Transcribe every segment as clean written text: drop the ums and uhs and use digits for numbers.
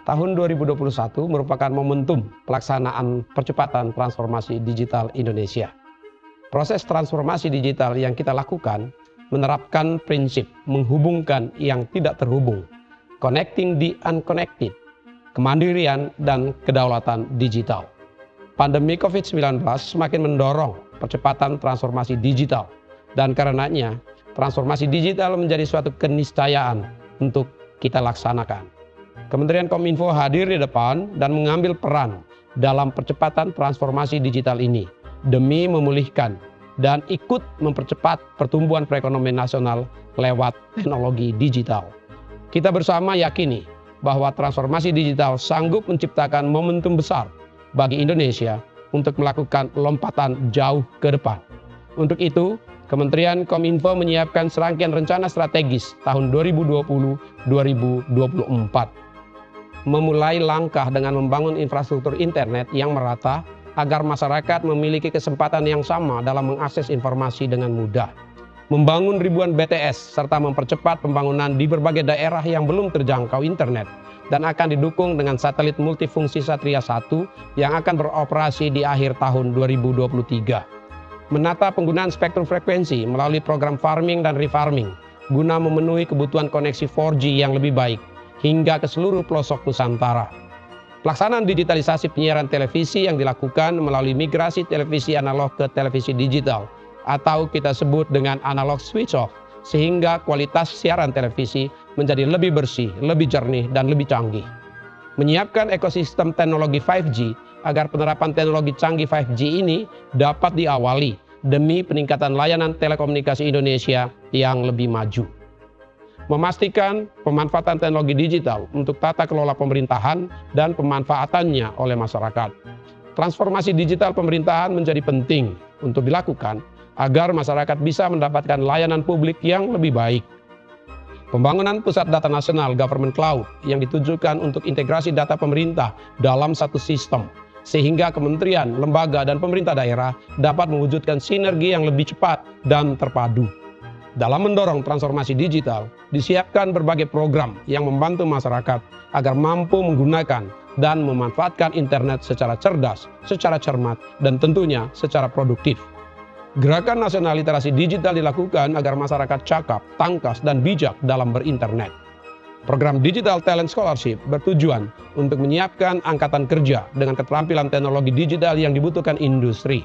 Tahun 2021 merupakan momentum pelaksanaan percepatan transformasi digital Indonesia. Proses transformasi digital yang kita lakukan menerapkan prinsip menghubungkan yang tidak terhubung, connecting the unconnected, kemandirian dan kedaulatan digital. Pandemi COVID-19 semakin mendorong percepatan transformasi digital dan karenanya transformasi digital menjadi suatu keniscayaan untuk kita laksanakan. Kementerian Kominfo hadir di depan dan mengambil peran dalam percepatan transformasi digital ini demi memulihkan dan ikut mempercepat pertumbuhan perekonomian nasional lewat teknologi digital. Kita bersama yakini bahwa transformasi digital sanggup menciptakan momentum besar bagi Indonesia untuk melakukan lompatan jauh ke depan. Untuk itu, Kementerian Kominfo menyiapkan serangkaian rencana strategis tahun 2020-2024. Memulai langkah dengan membangun infrastruktur internet yang merata agar masyarakat memiliki kesempatan yang sama dalam mengakses informasi dengan mudah. Membangun ribuan BTS serta mempercepat pembangunan di berbagai daerah yang belum terjangkau internet dan akan didukung dengan satelit multifungsi Satria 1 yang akan beroperasi di akhir tahun 2023. Menata penggunaan spektrum frekuensi melalui program farming dan refarming guna memenuhi kebutuhan koneksi 4G yang lebih baik hingga ke seluruh pelosok Nusantara. Pelaksanaan digitalisasi penyiaran televisi yang dilakukan melalui migrasi televisi analog ke televisi digital atau kita sebut dengan analog switch off sehingga kualitas siaran televisi menjadi lebih bersih, lebih jernih dan lebih canggih. Menyiapkan ekosistem teknologi 5G agar penerapan teknologi canggih 5G ini dapat diawali demi peningkatan layanan telekomunikasi Indonesia yang lebih maju. Memastikan pemanfaatan teknologi digital untuk tata kelola pemerintahan dan pemanfaatannya oleh masyarakat. Transformasi digital pemerintahan menjadi penting untuk dilakukan agar masyarakat bisa mendapatkan layanan publik yang lebih baik. Pembangunan pusat data nasional Government Cloud yang ditujukan untuk integrasi data pemerintah dalam satu sistem, sehingga kementerian, lembaga, dan pemerintah daerah dapat mewujudkan sinergi yang lebih cepat dan terpadu. Dalam mendorong transformasi digital, disiapkan berbagai program yang membantu masyarakat agar mampu menggunakan dan memanfaatkan internet secara cerdas, secara cermat, dan tentunya secara produktif. Gerakan Nasional Literasi Digital dilakukan agar masyarakat cakap, tangkas, dan bijak dalam berinternet. Program Digital Talent Scholarship bertujuan untuk menyiapkan angkatan kerja dengan keterampilan teknologi digital yang dibutuhkan industri,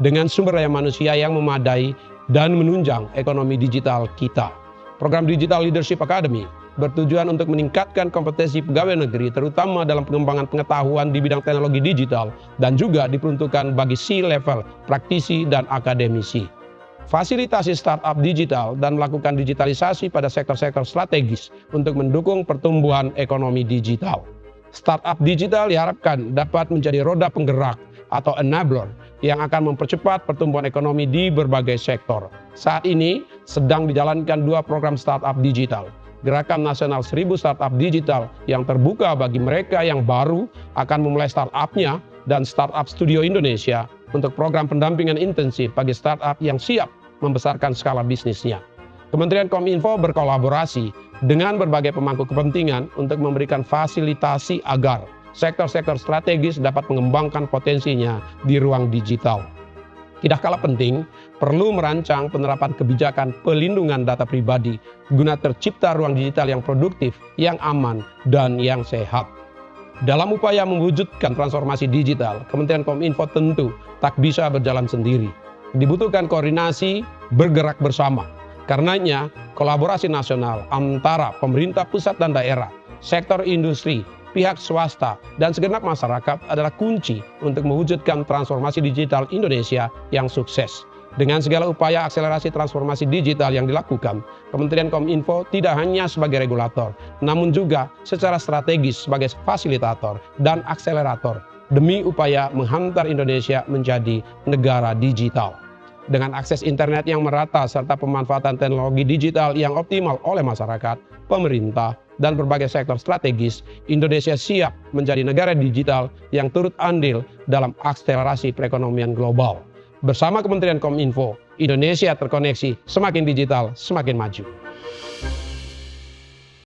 dengan sumber daya manusia yang memadai dan menunjang ekonomi digital kita. Program Digital Leadership Academy bertujuan untuk meningkatkan kompetensi pegawai negeri terutama dalam pengembangan pengetahuan di bidang teknologi digital dan juga diperuntukkan bagi C-level, praktisi, dan akademisi. Fasilitasi startup digital dan melakukan digitalisasi pada sektor-sektor strategis untuk mendukung pertumbuhan ekonomi digital. Startup digital diharapkan dapat menjadi roda penggerak atau enabler yang akan mempercepat pertumbuhan ekonomi di berbagai sektor. Saat ini sedang dijalankan 2 program startup digital. Gerakan Nasional 1000 Startup Digital yang terbuka bagi mereka yang baru akan memulai startupnya dan Startup Studio Indonesia untuk program pendampingan intensif bagi startup yang siap membesarkan skala bisnisnya. Kementerian Kominfo berkolaborasi dengan berbagai pemangku kepentingan untuk memberikan fasilitasi agar sektor-sektor strategis dapat mengembangkan potensinya di ruang digital. Tidak kalah penting, perlu merancang penerapan kebijakan pelindungan data pribadi guna tercipta ruang digital yang produktif, yang aman, dan yang sehat. Dalam upaya mewujudkan transformasi digital, Kementerian Kominfo tentu tak bisa berjalan sendiri. Dibutuhkan koordinasi, bergerak bersama. Karenanya, kolaborasi nasional antara pemerintah pusat dan daerah, sektor industri, pihak swasta, dan segenap masyarakat adalah kunci untuk mewujudkan transformasi digital Indonesia yang sukses. Dengan segala upaya akselerasi transformasi digital yang dilakukan, Kementerian Kominfo tidak hanya sebagai regulator, namun juga secara strategis sebagai fasilitator dan akselerator demi upaya menghantar Indonesia menjadi negara digital. Dengan akses internet yang merata serta pemanfaatan teknologi digital yang optimal oleh masyarakat, pemerintah, dan berbagai sektor strategis, Indonesia siap menjadi negara digital yang turut andil dalam akselerasi perekonomian global. Bersama Kementerian Kominfo, Indonesia terkoneksi, semakin digital, semakin maju.